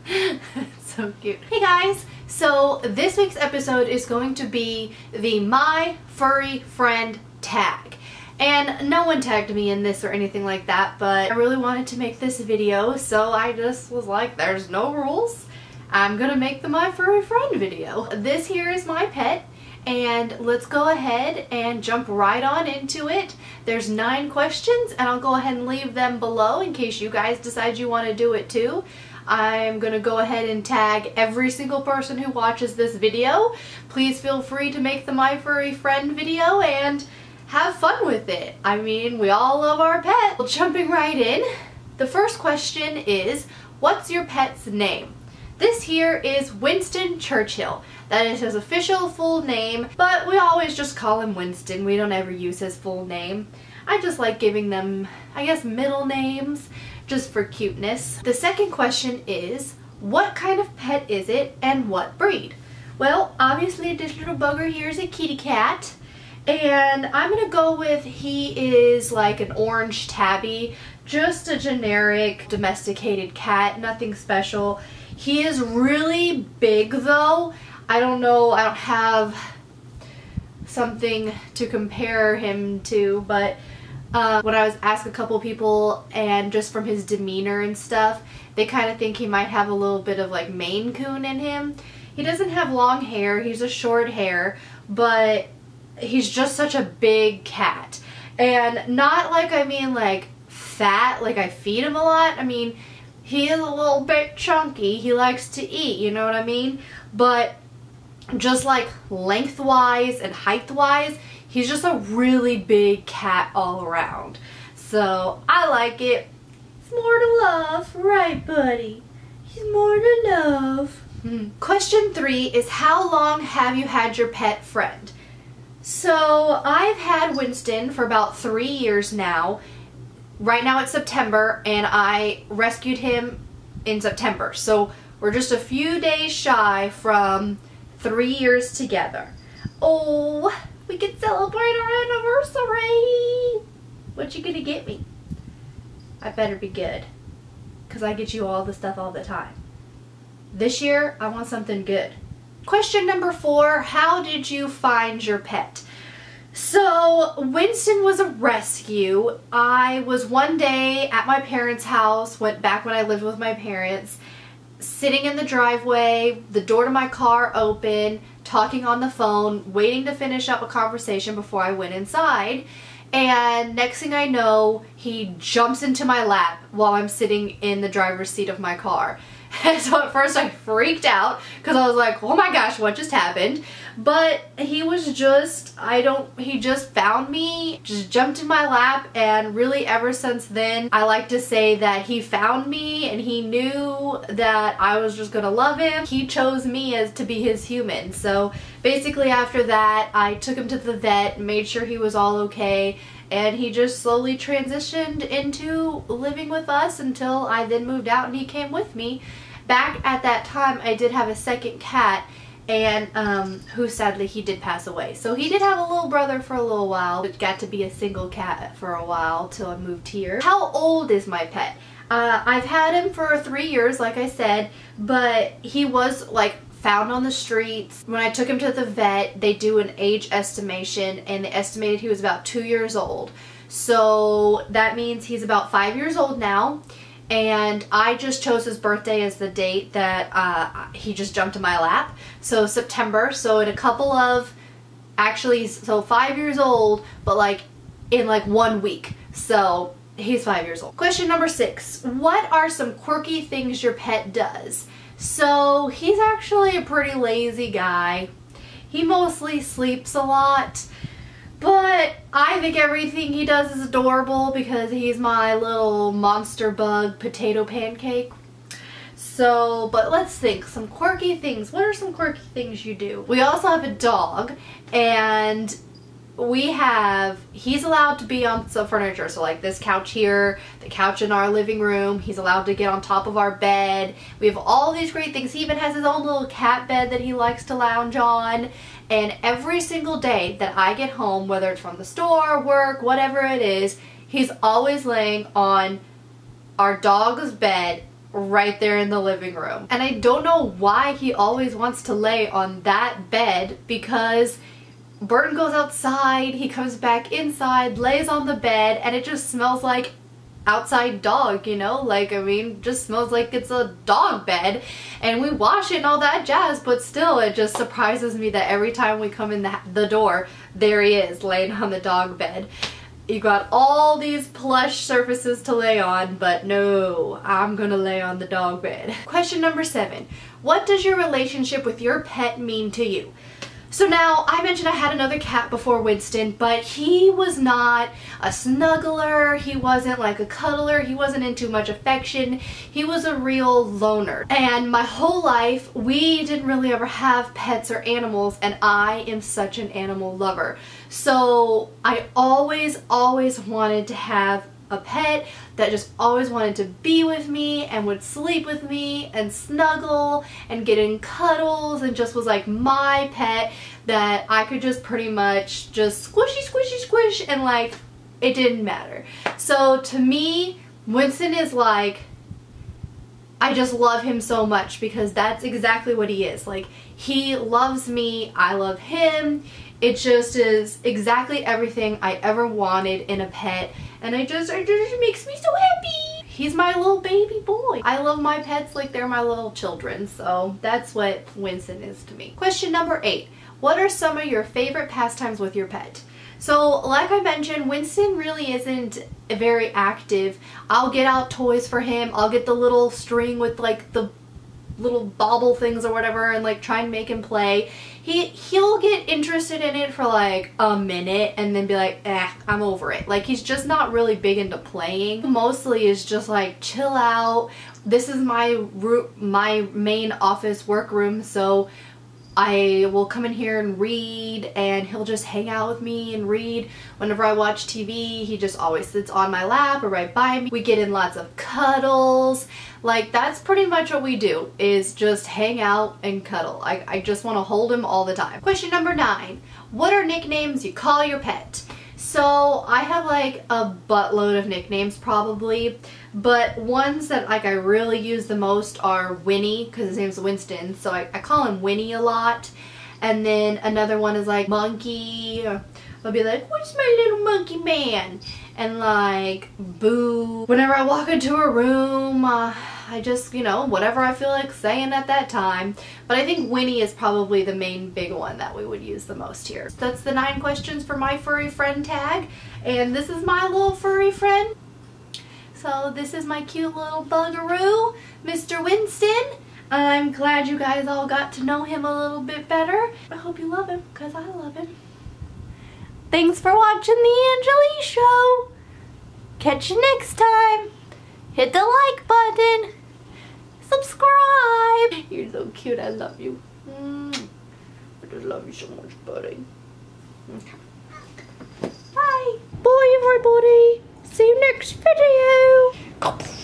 So cute. Hey guys, so this week's episode is going to be the My Furry Friend tag. And no one tagged me in this or anything like that, but I really wanted to make this video, so I just was like, there's no rules. I'm gonna make the My Furry Friend video. This here is my pet, and let's go ahead and jump right on into it. There's 9 questions, and I'll go ahead and leave them below in case you guys decide you want to do it too. I'm gonna go ahead and tag every single person who watches this video. Please feel free to make the My Furry Friend video and have fun with it. I mean, we all love our pet. Well, jumping right in, the first question is, what's your pet's name? This here is Winston Churchill. That is his official full name, but we always just call him Winston. We don't ever use his full name. I just like giving them, I guess, middle names, just for cuteness. The second question is, what kind of pet is it and what breed? Well, obviously this little bugger here is a kitty cat, and I'm gonna go with he is like an orange tabby, just a generic domesticated cat, nothing special. He is really big though. I don't know, I don't have something to compare him to, but when I was asked a couple people, and just from his demeanor and stuff, they kind of think he might have a little bit of like Maine Coon in him. He doesn't have long hair, he's a short hair, but he's just such a big cat. And not like, I mean like fat, like I feed him a lot. I mean, he is a little bit chunky, he likes to eat, you know what I mean? But just like lengthwise and height-wise, he's just a really big cat all around. So I like it. It's more to love, right buddy? He's more to love. Question 3 is, how long have you had your pet friend? So I've had Winston for about 3 years now. Right now it's September, and I rescued him in September. So we're just a few days shy from 3 years together. Oh, we can celebrate our anniversary! What you gonna get me? I better be good, because I get you all the stuff all the time. This year, I want something good. Question number 4, how did you find your pet? So, Winston was a rescue. I was one day at my parents' house, went back when I lived with my parents, sitting in the driveway, the door to my car open, talking on the phone, waiting to finish up a conversation before I went inside. And next thing I know, he jumps into my lap while I'm sitting in the driver's seat of my car. And so at first I freaked out because I was like, oh my gosh, what just happened? But he was just, he just found me, just jumped in my lap, and really ever since then, I like to say that he found me and he knew that I was just gonna love him. He chose me as to be his human. So basically after that, I took him to the vet, made sure he was all okay, and he just slowly transitioned into living with us until I then moved out and he came with me. Back at that time, I did have a second cat, and who sadly he did pass away. So he did have a little brother for a little while, but got to be a single cat for a while till I moved here. How old is my pet? I've had him for 3 years, like I said, but he was like found on the streets. When I took him to the vet, they do an age estimation, and they estimated he was about 2 years old. So that means he's about 5 years old now. And I just chose his birthday as the date that he just jumped in my lap. So September, so in a couple of, actually, so 5 years old, but like in like 1 week. So he's 5 years old. Question number 6, what are some quirky things your pet does? So he's actually a pretty lazy guy. He mostly sleeps a lot. But I think everything he does is adorable because he's my little monster bug potato pancake. So, but let's think, some quirky things. What are some quirky things you do? We also have a dog, and he's allowed to be on some furniture. So like this couch here, the couch in our living room, he's allowed to get on top of our bed. We have all these great things. He even has his own little cat bed that he likes to lounge on. And every single day that I get home, whether it's from the store, work, whatever it is, he's always laying on our dog's bed right there in the living room. And I don't know why he always wants to lay on that bed, because Burton goes outside, he comes back inside, lays on the bed, and it just smells like outside dog, you know? Like, I mean, just smells like it's a dog bed, and we wash it and all that jazz, but still, it just surprises me that every time we come in the door, there he is, laying on the dog bed. You got all these plush surfaces to lay on, but no, I'm gonna lay on the dog bed. Question number 7. What does your relationship with your pet mean to you? So now, I mentioned I had another cat before Winston, but he was not a snuggler, he wasn't like a cuddler, he wasn't into much affection, he was a real loner. And my whole life, we didn't really ever have pets or animals, and I am such an animal lover. So I always wanted to have a pet that just always wanted to be with me and would sleep with me and snuggle and get in cuddles and just was like my pet that I could just pretty much just squish and like it didn't matter. So to me, Winston is like, I just love him so much because that's exactly what he is. Like, he loves me, I love him. It just is exactly everything I ever wanted in a pet, and it just makes me so happy. He's my little baby boy. I love my pets like they're my little children, so that's what Winston is to me. Question number 8. What are some of your favorite pastimes with your pet? So, like I mentioned, Winston really isn't very active. I'll get out toys for him. I'll get the little string with like the little bobble things or whatever and like try and make him play. He'll get interested in it for like a minute and then be like, I'm over it. Like, he's just not really big into playing. Mostly is just like chill out. This is my main office workroom, so I will come in here and read, and he'll just hang out with me and read. Whenever I watch TV, he just always sits on my lap or right by me. We get in lots of cuddles. Like, that's pretty much what we do, is just hang out and cuddle. I just want to hold him all the time. Question number 9. What are nicknames you call your pet? So I have like a buttload of nicknames probably, but ones that like I really use the most are Winnie, because his name's Winston, so I call him Winnie a lot. And then another one is like Monkey. I'll be like, what's my little monkey man? And like Boo. Whenever I walk into a room, I just, you know, whatever I feel like saying at that time. But I think Winnie is probably the main big one that we would use the most here. That's the 9 questions for my furry friend tag. And this is my little furry friend. So this is my cute little bugaroo, Mr. Winston. I'm glad you guys all got to know him a little bit better. I hope you love him, because I love him. Thanks for watching the Angelee Show. Catch you next time. Hit the like button. Subscribe. You're so cute. I love you. I just love you so much, buddy. Okay. Bye. Bye, everybody. See you next video.